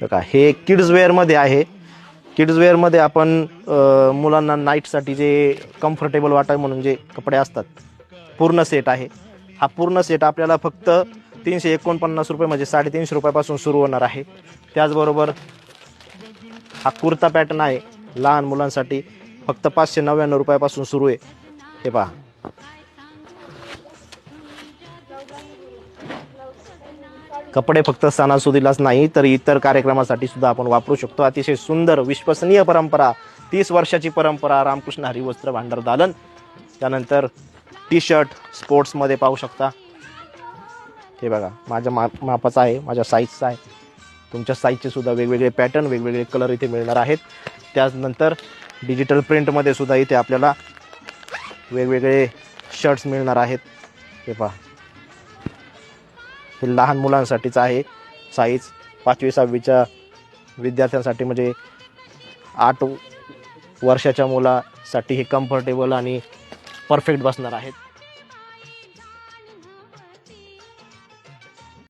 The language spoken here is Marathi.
बघा हे किड्स वेअरमध्ये आहे. किड्स वेअरमध्ये आपण मुलांना नाईटसाठी जे कम्फर्टेबल वाटावे म्हणून जे कपडे असतात पूर्ण सेट आहे. हा पूर्ण सेट आपल्याला फक्त 349 रुपये म्हणजे 350 रुपयापासून सुरू होणार आहे. त्याचबरोबर हा कुर्ता पॅटर्न आहे लहान मुलांसाठी फक्त 599 रुपयापासून सुरू आहे. हे पहा कपडे फक्त सणासुदीलाच नाही तर इतर कार्यक्रमासाठी सुद्धा आपण वापरू शकतो. अतिशय सुंदर विश्वसनीय परंपरा, 30 वर्षाची परंपरा रामकृष्ण हरी वस्त्र भांडार दालन. त्यानंतर टी शर्ट स्पोर्ट्समध्ये पाहू शकता. हे बघा माझ्या मापाचा आहे, माझ्या साईजचा आहे. तुमच्या साईजचे सुद्धा वेगवेगळे पॅटर्न वेगवेगळे कलर इथे मिळणार आहेत. त्यानंतर डिजिटल प्रिंटमध्ये सुद्धा इथे आपल्याला वेगवेगळे शर्ट्स मिळणार आहेत. हे पहा हे लहान मुलांसाठीच आहे. साईज 5वी 6वीच्या विद्यार्थ्यांसाठी म्हणजे 8 वर्षाच्या मुलासाठी हे कम्फर्टेबल आणि परफेक्ट बसणार आहेत.